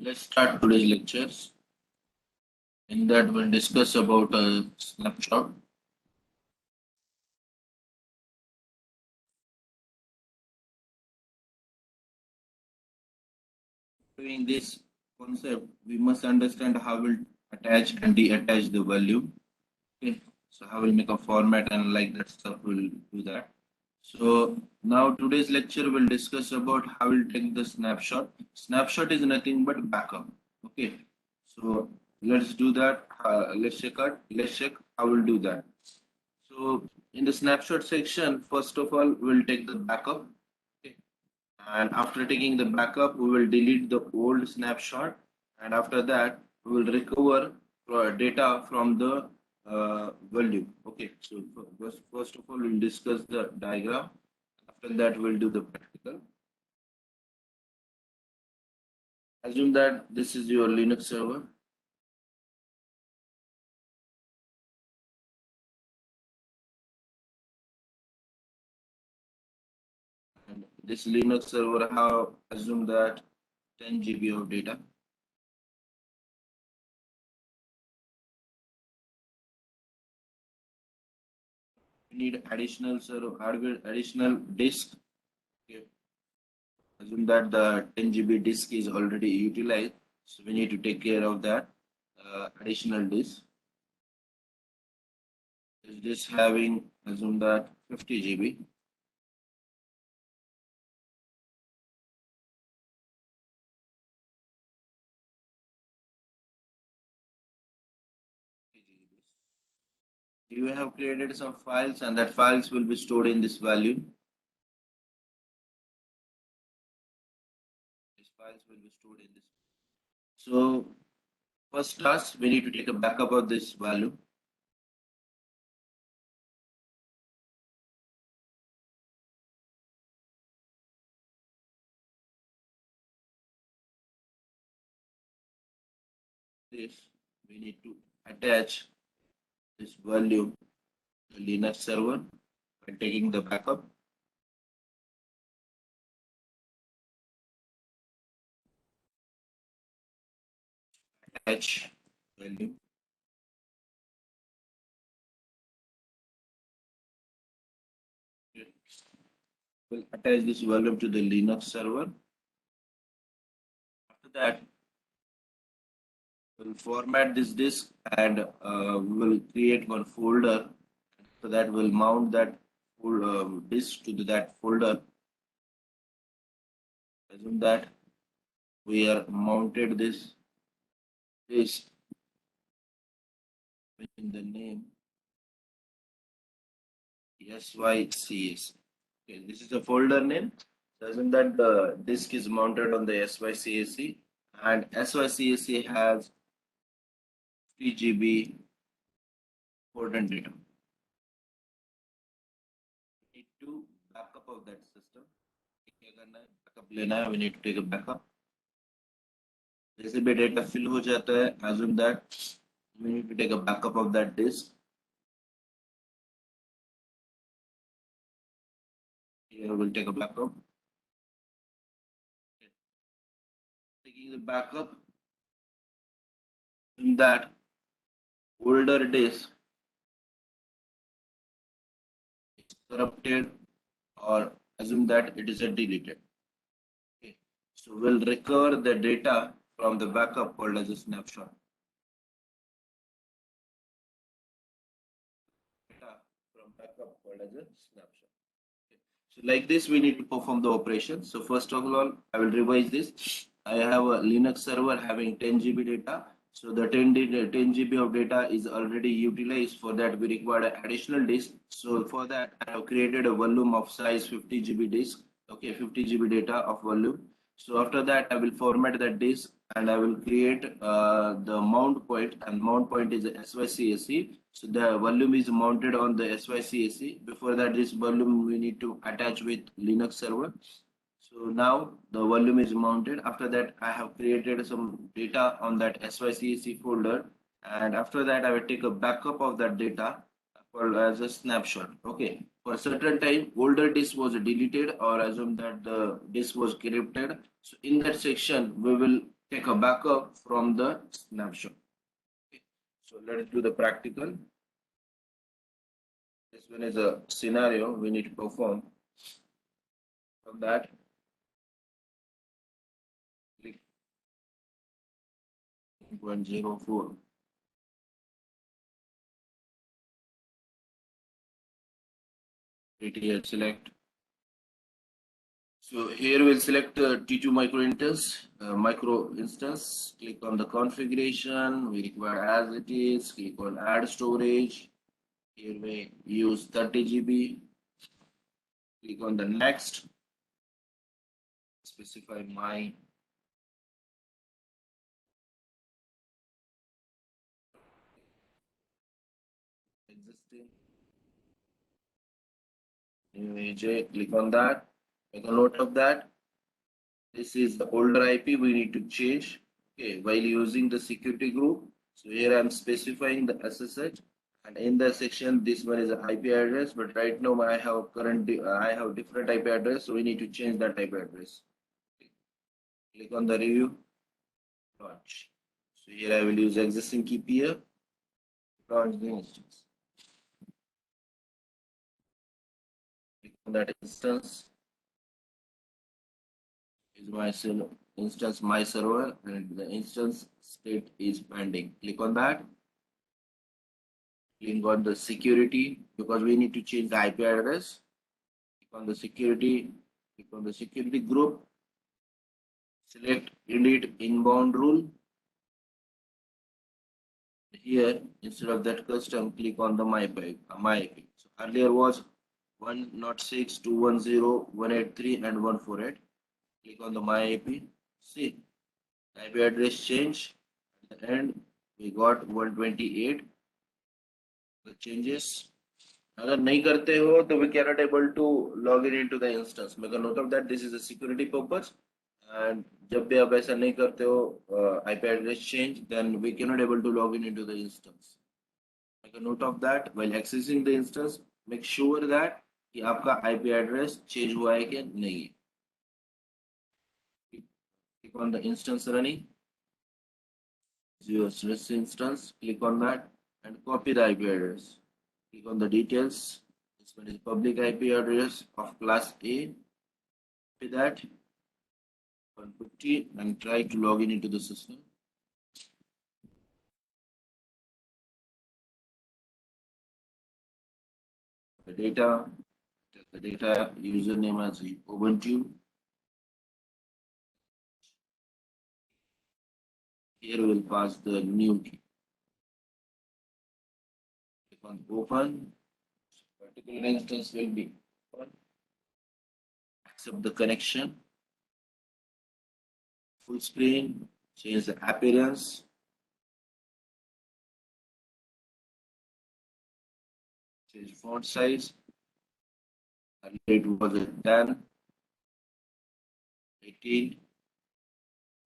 Let's start today's lectures. In that, we'll discuss about a snapshot. Doing this concept, we must understand how we'll attach and detach the value. Okay, so how we'll make a format and like that stuff. We'll do that. So now today's lecture will discuss about how we'll take the snapshot. Snapshot is nothing but backup. Okay, so let's do that. Let's check how we'll do that. So in the snapshot section, first of all, we'll take the backup. Okay. And after taking the backup, we will delete the old snapshot. And after that, we will recover data from the value. Okay. So first of all, we'll discuss the diagram. After that, we'll do the practical. Assume that this is your Linux server. And this Linux server have assume that 10 GB of data. We need additional server hardware, additional disk. Okay. Assume that the 10 GB disk is already utilized, so we need to take care of that additional disk. Is this having assume that 50 GB? You have created some files, and that files will be stored in this value. These files will be stored in this. So first task, we need to take a backup of this value. This we need to attach this value to Linux server by taking the backup. Attach value. We'll attach this value to the Linux server. After that, we'll format this disk and we'll create one folder. So that we'll mount that disk to that folder. Assume that we are mounted this disk in the name SYCS. Okay, this is the folder name. So assume that the disk is mounted on the SYCSC and SYCSC has 3 GB important data. We need to backup of that system. Backup लेना है, we need to take a backup. जैसे भी data fill हो जाता है, assume that we need to take a backup of that disk. Here we'll take a backup. Taking the backup in that older disk is corrupted or assume that it is deleted. Okay. So we'll recover the data from the backup called as a snapshot. Data from backup called as a snapshot. Okay. So like this, we need to perform the operation. So first of all, I will revise this. I have a Linux server having 10 GB data. So the 10 GB of data is already utilized. For that, we require an additional disk. So for that, I have created a volume of size 50 GB disk. Okay, 50 GB data of volume. So after that, I will format that disk and I will create the mount point, and mount point is SYCSC. So the volume is mounted on the SYCSC. Before that, this volume we need to attach with Linux server. So now the volume is mounted. After that, I have created some data on that SYCSC folder. And after that, I will take a backup of that data called as a snapshot. Okay. For a certain time, older disk was deleted or assume that the disk was corrupted. So in that section, we will take a backup from the snapshot. Okay. So let's do the practical. This one is a scenario we need to perform. From that, click 104. ATL select. So here we'll select T2 micro instance. Click on the configuration. We require as it is. Click on add storage. Here we use 30 GB. Click on the next. Specify my existing image. Click on that. Make a note of that. This is the older IP we need to change. Okay, while using the security group. So here I'm specifying the SSH, and in the section this one is the IP address. But right now I have different IP address, so we need to change that IP address. Okay. Click on the review. Launch. So here I will use existing key here. Launch the instance. Click on that instance. Is my instance my server, and the instance state is pending. Click on that. Click on the security because we need to change the IP address. Click on the security. Click on the security group. Select edit inbound rule. Here, instead of that custom, click on the my IP. So earlier was 106.210.183 and 148. Click on the my IP. See, IP address change. At the end, we got 128. The changes. अगर नहीं करते हो तो we cannot able to log in into the instance. Make a note of that. This is a security purpose. And जब भी आप ऐसा नहीं करते हो IP address change, then we cannot able to log in into the instance. Make a note of that. While accessing the instance, make sure that कि आपका IP address change हुआ है कि नहीं. Click on the instance running. Your instance. Click on that and copy the IP address. Click on the details. This one is public IP address of class A. Copy that 150 and try to log in into the system. The data username as Ubuntu. Here we'll pass the new key. Click on open. Particular instance will be open. Accept the connection. Full screen. Change the appearance. Change font size. It was a 10, 18.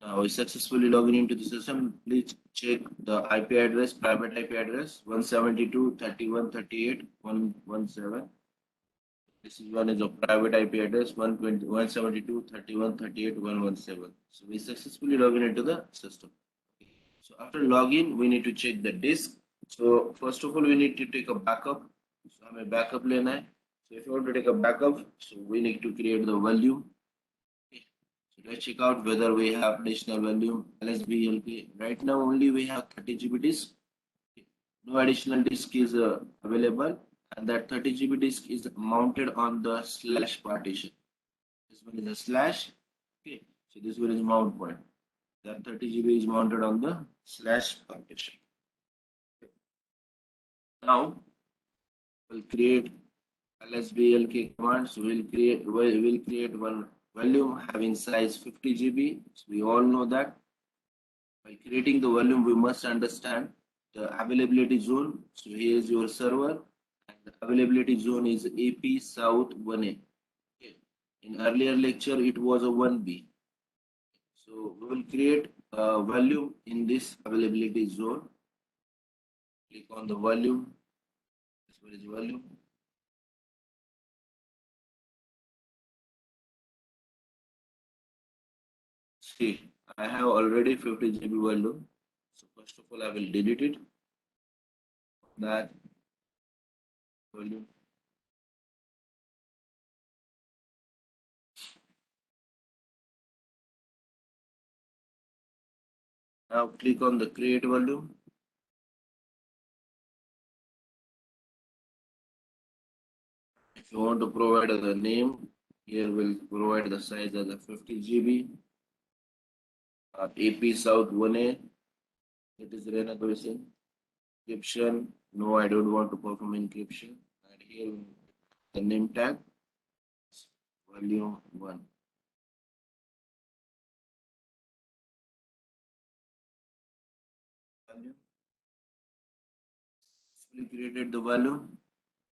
Now we successfully logging into the system. Please check the IP address, private IP address 172.31.38.117. This is one is a private IP address 172.31.38.117. So we successfully log in into the system. So after login, we need to check the disk. So first of all, we need to take a backup. So हमें backup लेना है. So if you want to take a backup, so we need to create the volume. So let's check out whether we have additional volume LSBLK. Right now only we have 30 GB disk. No additional disk is available, and that 30 GB disk is mounted on the slash partition. This one is a slash. Okay, so this one is mount point. That 30 GB is mounted on the slash partition. Now we'll create LSBLK command. So we'll create one volume having size 50 GB. So we all know that by creating the volume, we must understand the availability zone. So here is your server, and the availability zone is AP South 1A. Okay. In earlier lecture, it was a 1B. So we will create a volume in this availability zone. Click on the volume. This one is volume. See, I have already 50 GB volume. So first of all, I will delete it. That volume. Now click on the create volume. If you want to provide the name, here we'll provide the size as a 50 GB. AP South 1A. It is renegotiation. Encryption. No, I don't want to perform encryption. And here the name tag. Volume 1. Volume. We created the volume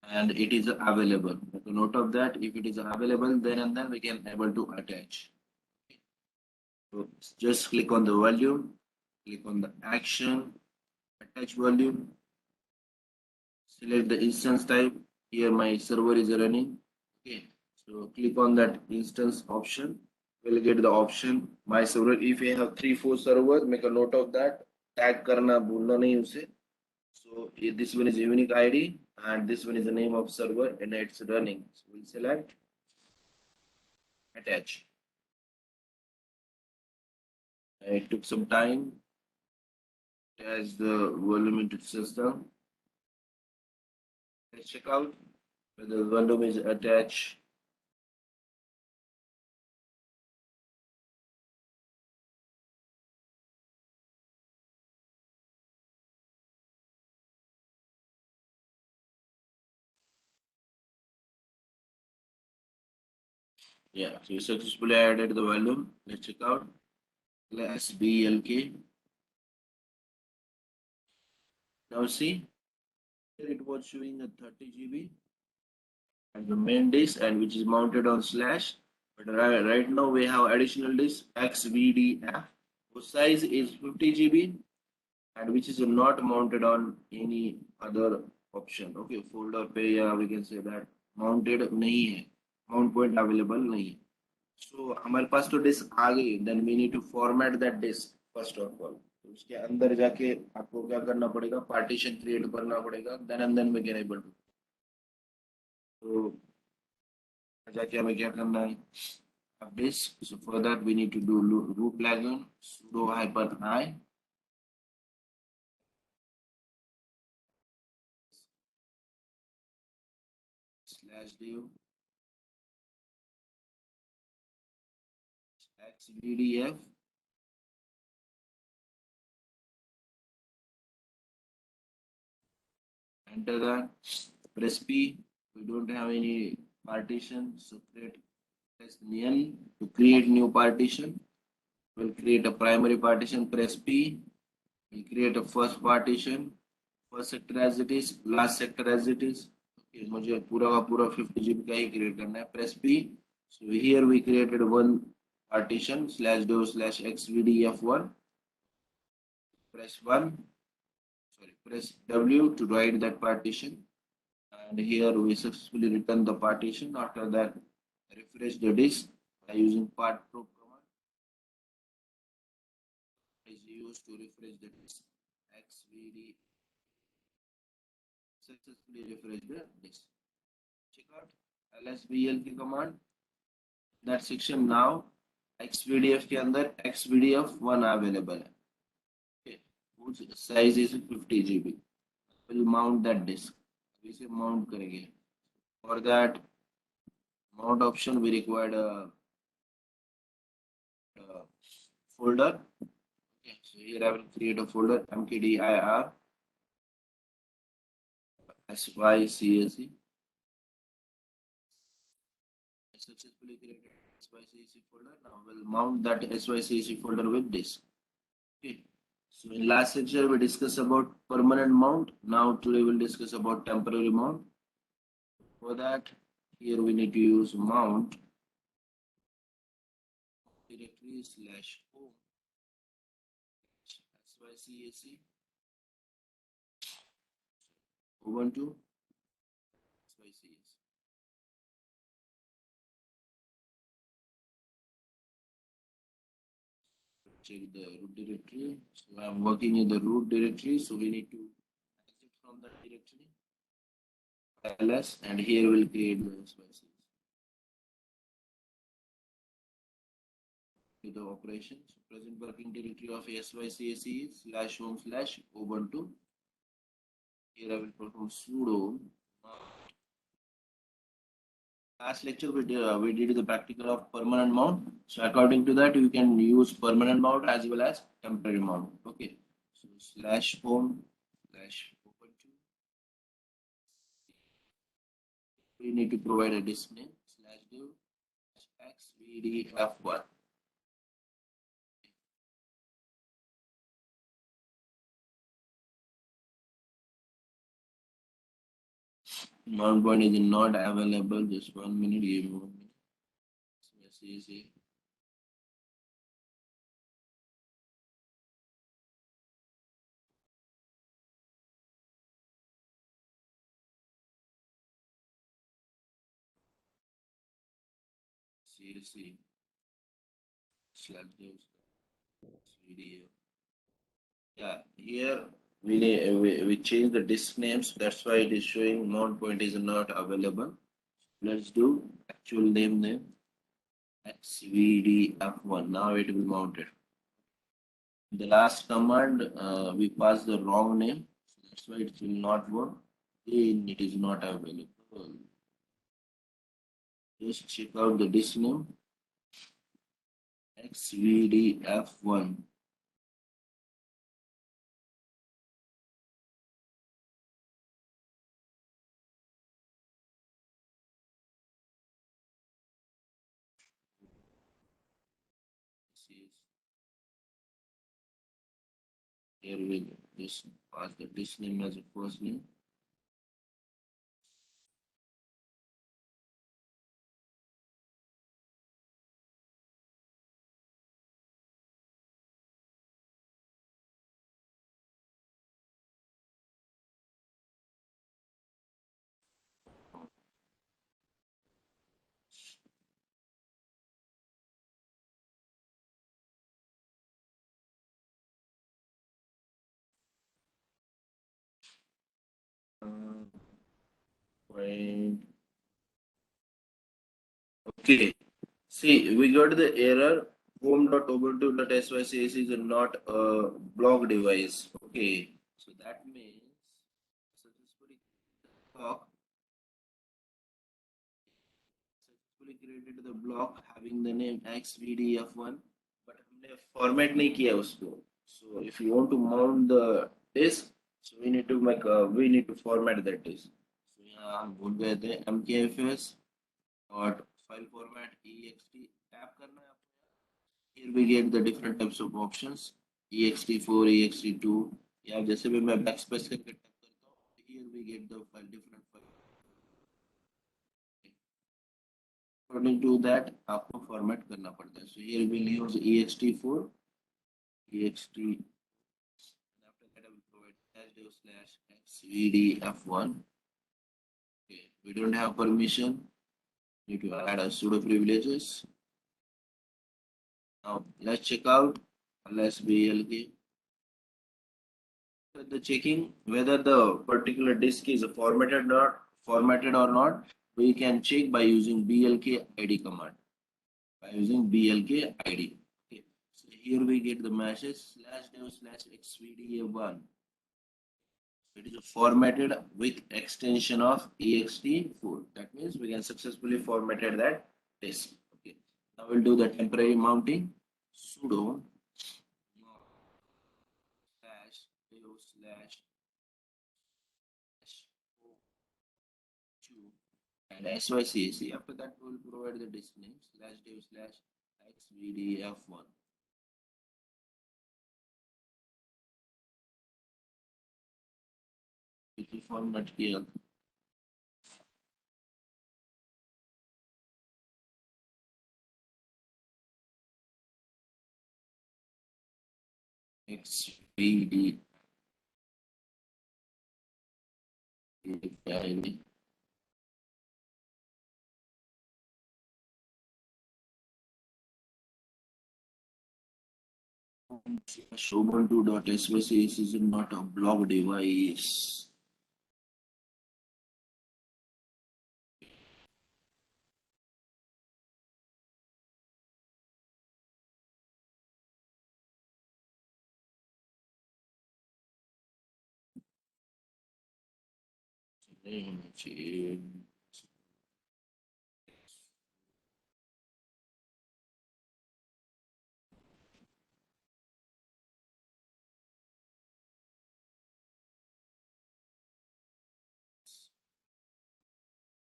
and it is available. Make a note of that. If it is available, then and then we can able to attach. So just click on the volume, click on the action, attach volume, select the instance type. Here my server is running. Okay, so click on that instance option. We'll get the option my server. If you have 3-4 servers, make a note of that. Tag करना भूलना नहीं उसे. So this one is unique ID and this one is the name of server and it's running. So we'll select attach. It took some time. Attach the volume into the system. Let's check out whether the volume is attached. Yeah, so you successfully added the volume. Let's check out. Class BLK. Now see, here it was showing a 30 GB and the main disk and which is mounted on slash. But right now we have additional disk XVDF. Whose size is 50 GB and which is not mounted on any other option. Okay, folder पे या we can say that mounted नहीं है, mount point available नहीं है. So हमारे पास तो disk आ गई. Then we need to format that disk first of all. तो उसके अंदर जाके आपको क्या करना पड़ेगा? Partition create करना पड़ेगा. Then and then we can able to. तो जाके हमें क्या करना है? Disk. So for that we need to do root plugin sudo -i /dev xvdf enter that, press P. We don't have any partition, so press nil to create new partition. We'll create a primary partition, press P. We'll create a first partition, first sector as it is, last sector as it is. Okay, मुझे पूरा का पूरा 50 GB का ही create करना है, press P. So here we created one partition /dev/xvdf1. Press 1, sorry, press W to write that partition. And here we successfully return the partition. After that, refresh the disk by using part probe command is used to refresh the disk. XVD successfully refresh the disk. Check out lsblk command. That section now XVDF के अंदर XVDF1 available है. Okay, whose size is 50 GB. We'll mount that disk. इसे mount करेंगे. For that mount option we required a folder. Okay, so here I will create a folder mkdir sycsc. I successfully created sycsc folder. Now we'll mount that sycsc folder with this. Okay. So in last lecture we discussed about permanent mount. Now today we'll discuss about temporary mount. For that, here we need to use mount directory /home sycsc Ubuntu sycsc. check the root directory. So I'm working in the root directory. So we need to exit from the directory. ls, and here we'll create the SYCs. The operations. Present working directory of SYCAC is /home/ubuntu. Here I will perform sudo. Last lecture we did the practical of permanent mount. So according to that, you can use permanent mount as well as temporary mount. Okay. So /home/ubuntu. We need to provide a disk name /div/xvdf1. Mount point is not available. Just 1 minute. Give me 1 minute. See. CSC/dev/vdf. Yeah, here we change the disk names. That's why it is showing mount point is not available. Let's do actual name xvdf1. Now it will mount it. The last command we passed the wrong name, so that's why it will not work. Then it is not available. Just check out the disk name xvdf1. Here we just pass the disk name as a first name. Point. Okay. See, we got the error home.ubuntu.sycac is not a block device. Okay. So that means successfully block successfully created the block having the name xvdf1, but हमने format नहीं किया उसको. So if you want to mount the disk, so we need to format that disk. So यहाँ हम भूल गए थे mkfs dot file format ext tap करना है आपको. Here we get the different types of options ext4 ext2 या जैसे भी मैं backspace करके टाइप करता हूँ. Here we get the file different file. According to that आपको format करना पड़ता है. So here we'll use ext4 ext, and after that I will provide /dev/xvdf1. Okay, we don't have permission. Need to add a sudo privileges. Now let's check out lsblk. The checking whether the particular disk is formatted or not, we can check by using blk id command. By using blk id. Okay. So here we get the message /dev/xvda1. It is formatted with extension of ext4. That means we can successfully formatted that disk. Okay. Now we'll do the temporary mounting. Sudo /dev/2 and sycac. After that, we will provide the disk name /dev/xvdf1. It will format here. xvd Ubuntu.sbcs is not a block device.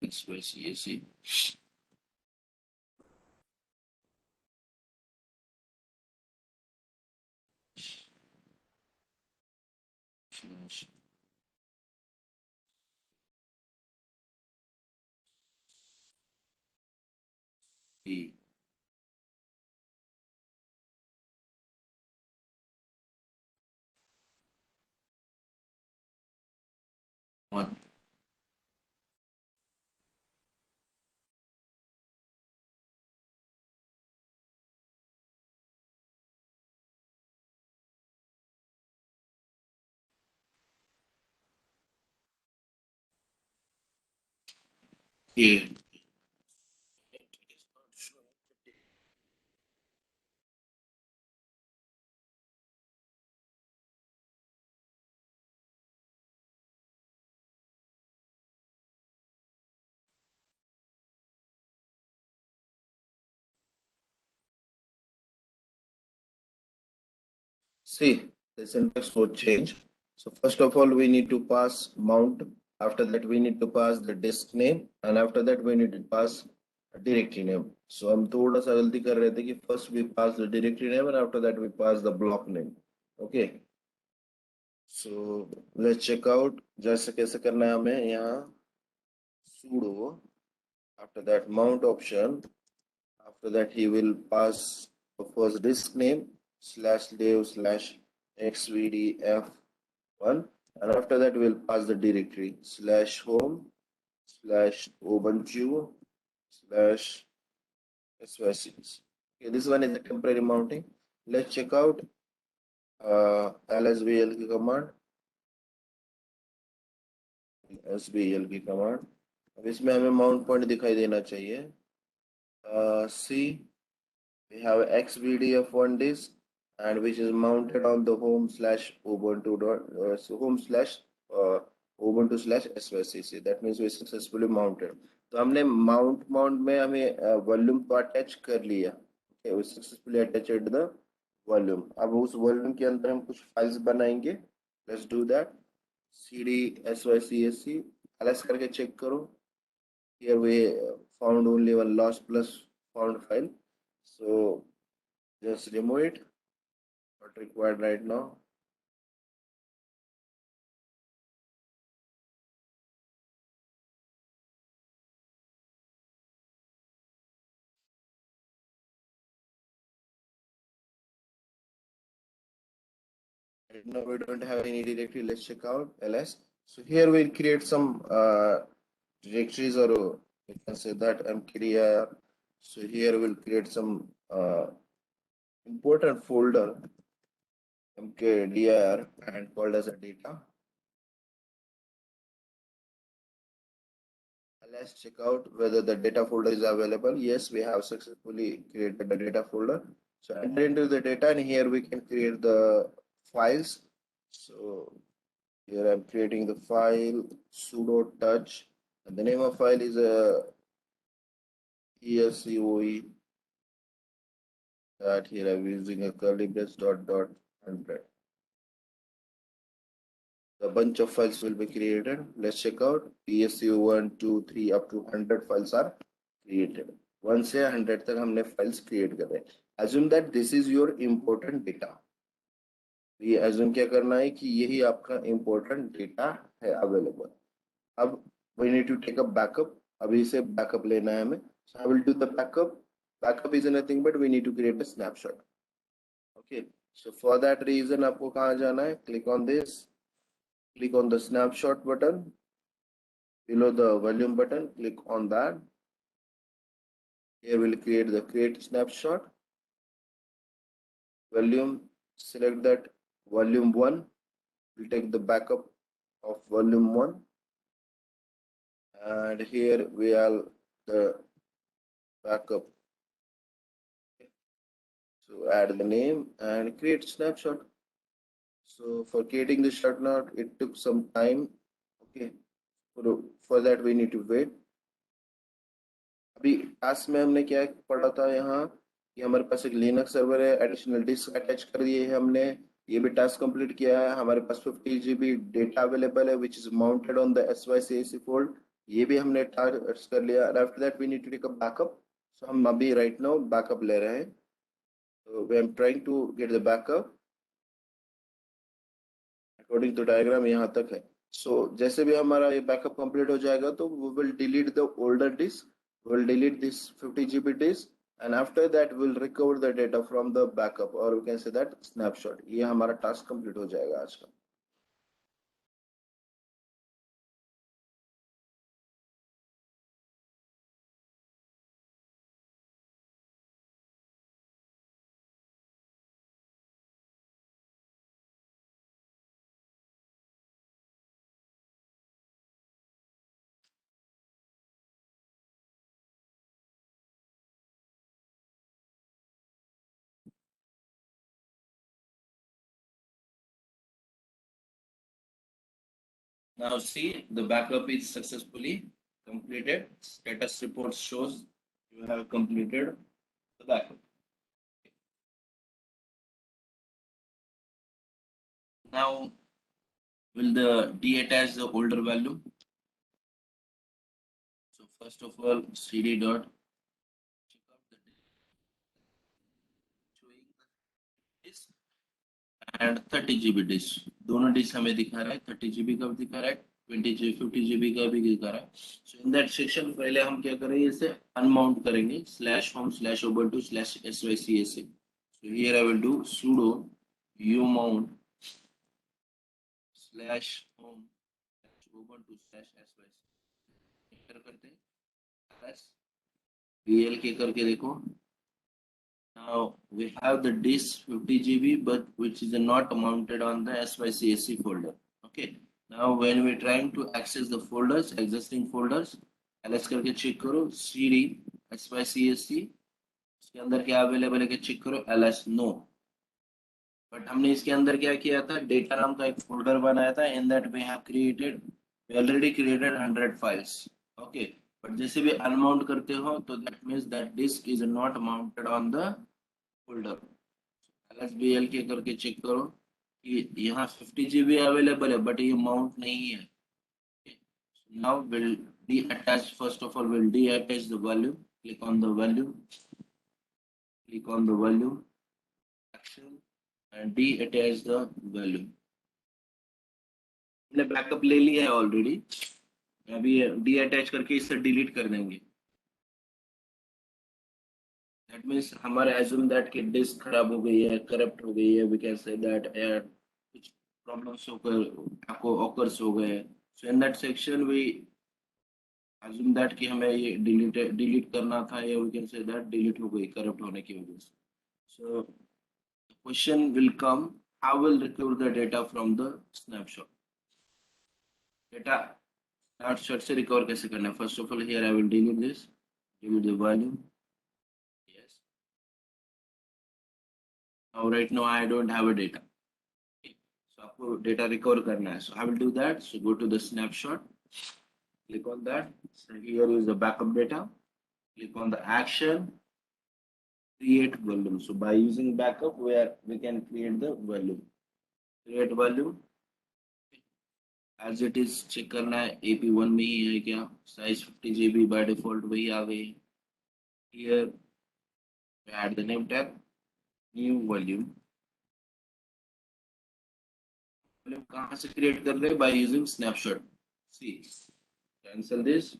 XYCAC. E. One. Yeah. See, the syntax would change. So first of all, we need to pass mount. After that, we need to pass the disk name, and after that, we need to pass a directory name. So हम थोड़ा सा गलती कर रहे थे कि first we pass the directory name and after that we pass the block name. Okay. So let's check out जैसे कैसे करना है हमें यहाँ sudo. After that mount option. After that he will pass the first disk name /dev /xvdf1, and after that we'll pass the directory /home /ubuntu /sys. Okay, this one is a temporary mounting. Let's check out lsbl command. sbl की command. अब इसमें हमें mount point दिखाई देना चाहिए. See, we have xvdf1 disk and which is mounted on the home slash ubuntu home slash ubuntu slash syscc. That means we successfully mounted. तो हमने mount में हमें वॉल्यूम को अटैच कर लिया. Okay, we successfully attached the volume. अब उस volume के अंदर हम कुछ फाइल्स बनाएंगे. Let's do that. cd syscc ls करके चेक करो. Here we found only one lost plus found file. So just remove it, not required right now. Right now we don't have any directory. Let's check out ls. So here we'll create some directories, or you can say that mkdir. So here we'll create some important folder mkdir and called as a data. Let's check out whether the data folder is available. Yes, we have successfully created the data folder. So enter into the data and here we can create the files. So here I'm creating the file sudo touch, and the name of file is escoe. That here I'm using a curly brace dot 100. A bunch of files will be created. Let's check out. PSU 1, 2, 3 up to 100 files are created. 1 से 100 तक हमने files create कर रहे हैं. Assume that this is your important data. ये assume क्या करना है कि यही आपका important data है available. अब we need to take a backup. अभी से backup लेना है हमें. So I will do the backup. Backup is nothing but we need to create a snapshot. Okay. So for that reason आपको कहाँ जाना है? Click on this. Click on the snapshot button. Below the volume button, click on that. Here we'll create the create snapshot. Volume select that volume 1. We'll take the backup of volume 1, and here we are the backup. So add the name and create snapshot. So for creating the snapshot, it took some time. Okay, for that we need to wait. अभी task में हमने क्या पढ़ा था यहाँ कि हमारे पास एक लिनक्स सर्वर है, एडिशनल डिस्क अटैच कर दिए है हमने, ये भी टास्क कंप्लीट किया है, हमारे पास 50 GB डेटा अवेलेबल है which is mounted on the SYCAC fold, ये भी हमने टास्क कर लिया। After that we need to take a backup. So हम अभी राइट नाउ बैकअप ले रहे हैं। तो we am trying to get the backup according to diagram, यहाँ तक है। सो जैसे भी हमारा ये बैकअप कंप्लीट हो जाएगा तो we will delete the older disk, we'll delete this 50 GB disk, and after that we'll recover the data from the backup, or we can say that snapshot। ये हमारा टास्क कंप्लीट हो जाएगा आज का। Now see, the backup is successfully completed. Status report shows you have completed the backup. Now, will the deattach the older value? So first of all, cd dot check out the showing the disk and 30 GB disk, दोनों disc हमें दिखा रहा है, 30 GB का भी दिखा रहा है, 50 GB का भी दिखा रहा है। सो इन दैट सेक्शन पहले हम क्या करेंगे, इसे अनमाउंट करेंगे /home/ubuntu/sycac। So here I will do sudo umount /home/ubuntu/sycac, enter करते हैं, प्लस vlk करके देखो। Now we have the disk 50 GB, but which is not mounted on the SYCAC folder. Okay. Now when we're trying to access the folders, existing folders, ls करके check करो cd SYCAC, इसके अंदर क्या available है कि check करो, ls no. But हमने इसके अंदर क्या किया था, डेटा नाम का एक फोल्डर बनाया था, in that we have created, we already created 100 files. Okay, but जैसे भी अनमाउंट करते हो तो that means that disk is not mounted on the folder. LSBLK करके चेक करो कि यहाँ 50 GB अवेलेबल है बट ये माउंट नहीं है। Now will deattach, first of all we'll deattach the volume, click on the volume, click on the volume action and deattach the volume। हमने backup ले लिया है ऑलरेडी, अभी deattach करके इसे डिलीट कर देंगे। दैट मीन्स हमारे assume that कि डिस्क खराब हो गई है, करप्ट हो गई है, we can say that कुछ प्रॉब्लम्स आपको ऑकर्स हो गए। So in that section we assume that कि हमें ये डिलीट करना था, या we can say that delete हो गई करप्ट होने की वजह से। So the question will come, how will recover the data from the snapshot? Data snapshot से रिकवर कैसे करना है? First of all here I will delete this, delete the volume। Yes, now right now I don't have a data। So आपको data recover करना है, so I will do that। So go to the snapshot, click on that। So here is the backup data, click on the action, create volume। So by using backup where we can create the volume, create volume as it is, check करना है AP1 में ही है क्या, size 50 GB by default वही आ गई। Here add the name tag, new volume। volume कहाँ से create कर रहे हैं, by using snapshot। See, cancel this,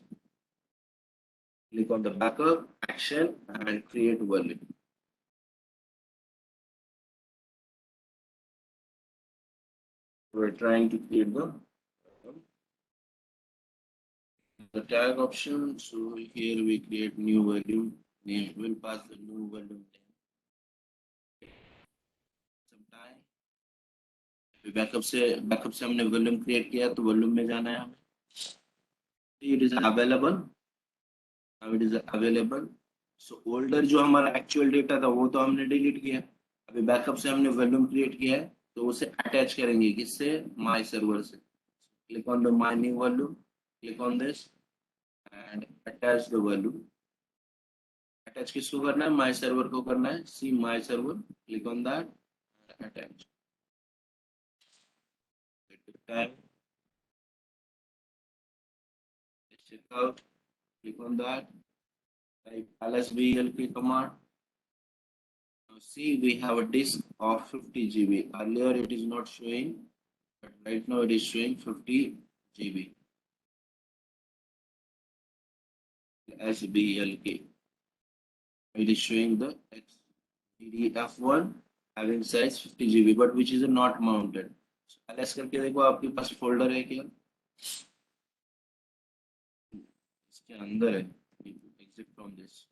click on the backup action and create volume। We're trying to create the tag option। So here we create new volume name, we'll pass the new volume name, some time backup से हमने volume create किया तो volume में जाना है हमें. It is available. Now it is available. So older जो हमारा एक्चुअल डेटा था वो तो हमने डिलीट किया. अभी बैकअप से हमने वॉल्यूम क्रिएट किया है तो उसे अटैच करेंगे किससे, माई सर्वर से. Click on the my new volume, click on this and attach the volume. Attach किसको करना है, माई सर्वर को करना है. See my server, click on that, attach. Time, check out, click on that, type lsblk command. Now see, we have a disk of 50 GB. Earlier it is not showing, but right now it is showing 50 GB. SBLK. It is showing the XDF1 having size 50 GB, but which is not mounted. So ls करके देखो आपके पास folder है क्या, इसके अंदर है. Exit from this.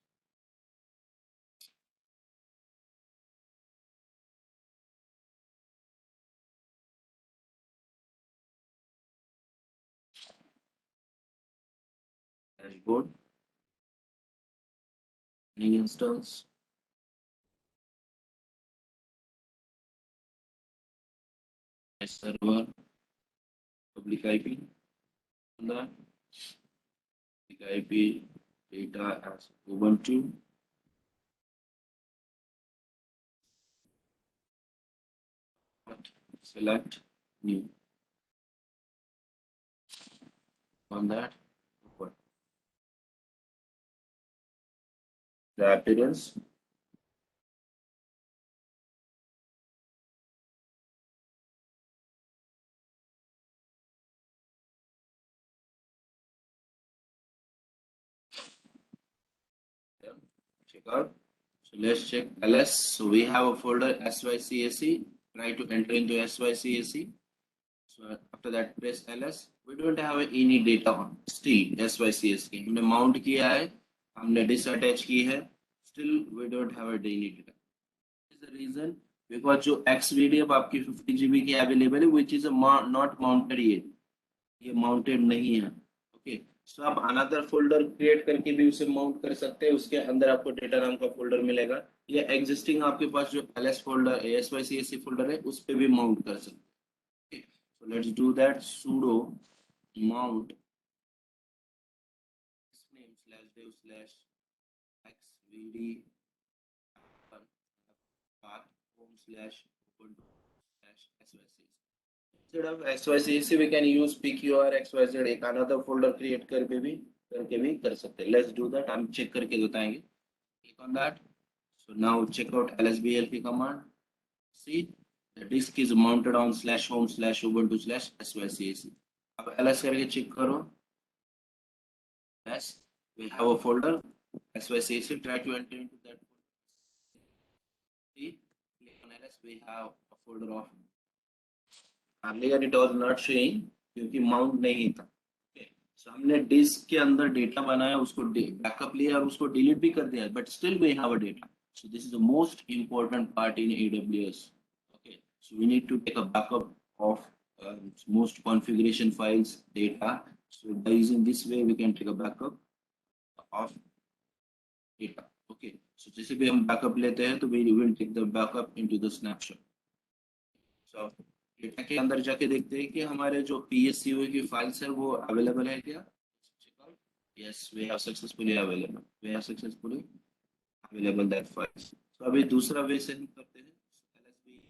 Dashboard, new instance, server, public IP, on the public IP data as Ubuntu. Select new. On that, open. The appearance. Yeah, check out. So let's check ls. So we have a folder sycac. Try to enter into sycac. So after that, press ls. We don't have any data on. Still sycac. हमने mount किया है, हमने disattach की है. Still we don't have a daily data. Is the reason because जो XVDF आपकी 50 GB की available है, which is a not mounted yet. ये माउंटेड नहीं है. ओके, सो आप अनदर फोल्डर क्रिएट करके भी उसे माउंट कर सकते हैं. उसके अंदर आपको डेटा नाम का फोल्डर मिलेगा. या एग्जिस्टिंग आपके पास जो ls फोल्डर sycac फोल्डर है उस पे भी माउंट कर सकते हैं. So let's do that. sudo mount name slash dev slash xvd path home slash open slash sycac. Instead of XYZ, we can use PQR XYZ. एक another folder create करके भी कर सकते हैं. Let's do that. हम check करके बताएंगे. Click on that. So now check out lsblk command. See, the disk is mounted on slash home slash ubuntu slash sycac. अब ls करके check करो. Yes, we have a folder sycac. Try to enter into that folder. See, click on ls. We have a folder of. Earlier it was not showing क्योंकि mount नहीं था. So, हमने disc के अंदर data बनाया, उसको backup लिया और उसको डिलीट भी कर दिया, but still we have a data. So this is the most important part in AWS. Okay, so we need to take a backup of most configuration files data. So by using this way, we can take a backup of data. Okay, so जैसे भी हम backup लेते हैं, तो we will take the backup into the snapshot. So data के अंदर जाके देखते हैं कि हमारे जो PSCO की फाइल्स है वो अवेलेबल है क्या. Yes, we have successfully available. We have successfully available that files. So अभी दूसरा वे से हम करते हैं. LSB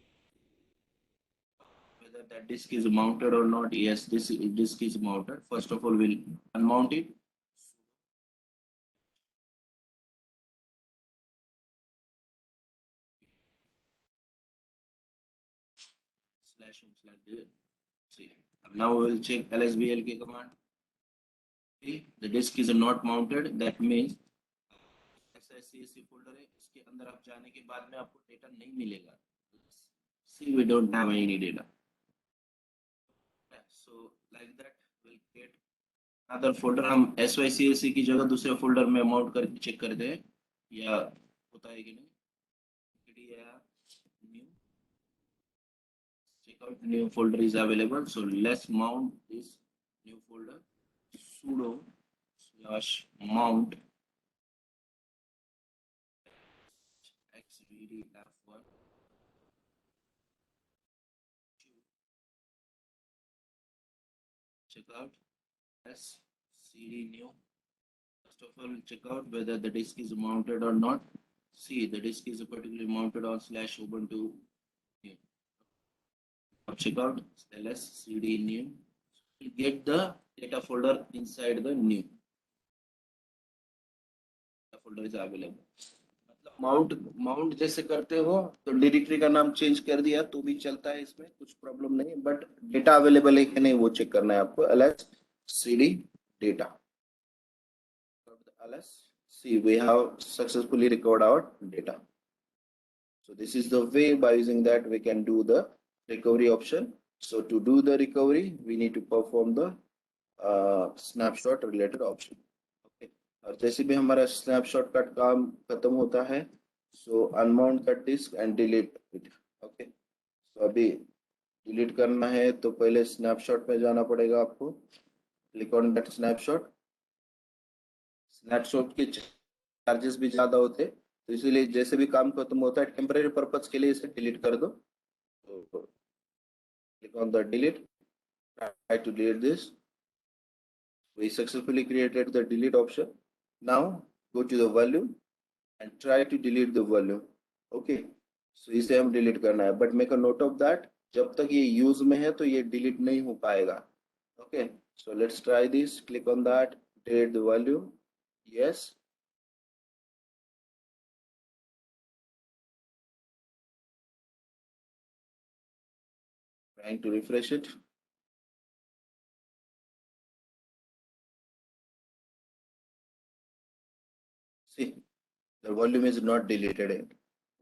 whether that disk is mounted or not. Yes, this disk is mounted. First of all, we'll unmount it. Slash home slash disk. See. Now we'll check lsblk command. See, the disk is not mounted. That means SICC folder है. इसके अंदर आप जाने के बाद में आपको data नहीं मिलेगा. See, we don't have any data. So like that, we'll create another folder. हम sycac की जगह दूसरे फोल्डर में माउंट करके चेक करते हैं या होता है कि नहीं. New. Check out new folder is available. So let's mount this new folder. Sudo slash mount xvdf1. Check out s cd new. First of all, check out whether the disk is mounted or not. See, the disk is particularly mounted on slash Ubuntu. New. Now check out ls cd new. You get the data folder inside the new. The folder is available. मतलब mount जैसे करते हो तो directory का नाम change कर दिया तो भी चलता है, इसमें कुछ प्रॉब्लम नहीं, बट डेटा अवेलेबल है कि नहीं वो चेक करना है आपको. ls cd data. ls see we have successfully recovered our data. So this is the way by using that we can do the recovery option. So to do the recovery we need to perform the snapshot related option. Okay. और जैसे भी हमारा snapshot का काम खत्म होता है, so unmount that disk and delete it. Okay, तो अभी डिलीट करना है तो पहले स्नैपशॉट में जाना पड़ेगा आपको. Click on that snapshot. Snapshot के चार्जेस भी ज्यादा होते, तो इसीलिए जैसे भी काम खत्म होता है टेम्पररी पर्पज के लिए इसे डिलीट कर दो. तो click on the delete, try to delete this. We successfully created the delete option. Now go to the volume and try to delete the volume. Okay, so इसे हम delete करना है, but make a note of that, जब तक ये use में है तो ये delete नहीं हो पाएगा. Okay, so let's try this. Click on that, delete the volume. Yes. Trying to refresh it. See, the volume is not deleted yet.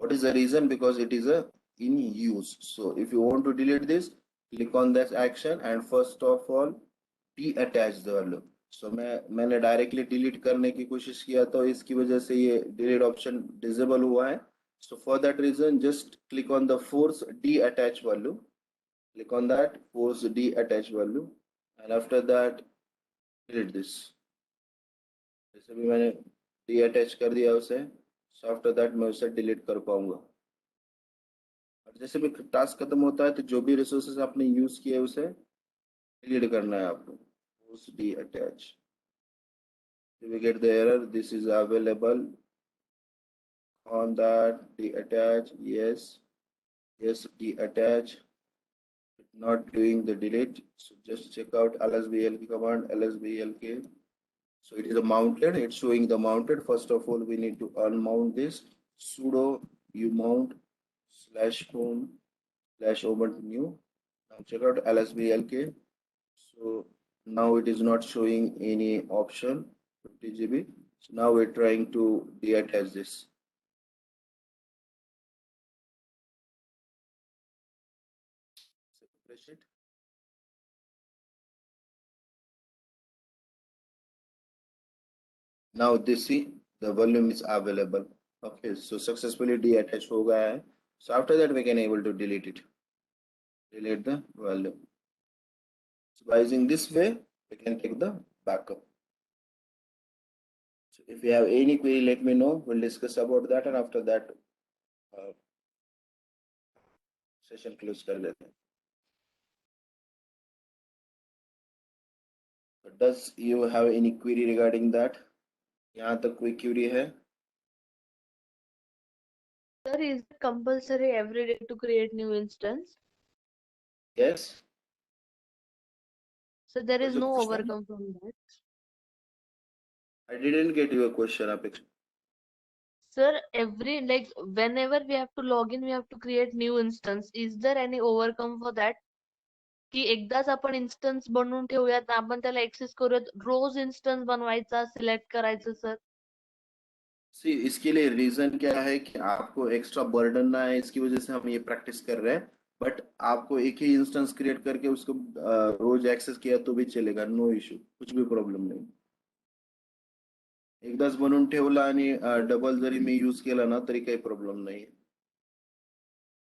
What is the reason? Because it is a in use. So if you want to delete this, click on this action and first of all deattach the volume. So मैंने directly delete करने की कोशिश किया तो इसकी वजह से ये डिलीट ऑप्शन डिसेबल हुआ है. So for that reason just click on the force deattach volume. Click on that force deattach volume and after that delete this. जैसे भी मैंने deattach कर दिया उसे, so after that मैं उसे डिलीट कर पाऊंगा. और जैसे भी टास्क खत्म होता है तो जो भी रिसोर्सेज आपने यूज किए उसे डिलीट करना है आपको. Force deattach. We get the error. This is available on that deattach. Yes, yes, deattach. Not doing the delete. So just check out lsblk command. lsblk. So it is a mounted. It's showing the mounted. First of all, we need to unmount this. Sudo umount /home /ubuntu new. Now check out lsblk. So now it is not showing any option 50 GB. So now we're trying to deattach this. Refresh it. Now this see the volume is available. Okay, so successfully deattached हो गया है. So after that we can able to delete it. Delete the volume. So by using this way we can take the backup. So if you have any query, let me know. We'll discuss about that and after that session close कर लेते हैं. So does you have any query regarding that? यहाँ तक कोई query है? Sir, is it compulsory every day to create new instance? Yes. So there What is is the no question? overcome from that. I didn't get your question, Apeksha. Sir, whenever we have to log in, we have to create new instance. Is there any overcome for that? की एकदाच आपण instance बनवून ठेवूयात आणि आपण त्याला access करूयात, रोज instance बनवायचा, select करायचं सर. सी इसके लिए रीजन क्या है कि आपको एक्स्ट्रा बर्डन ना है, इसकी वजह से हम ये प्रैक्टिस कर रहे हैं. बट आपको एक ही इंस्टेंस क्रिएट करके उसको रोज एक्सेस किया तो भी चलेगा, नो इश्यू, कुछ भी प्रॉब्लेम नहीं. एकदाच बनवून ठेवला आणि डबल जरी मी यूज केला ना तरी काही प्रॉब्लेम नाही.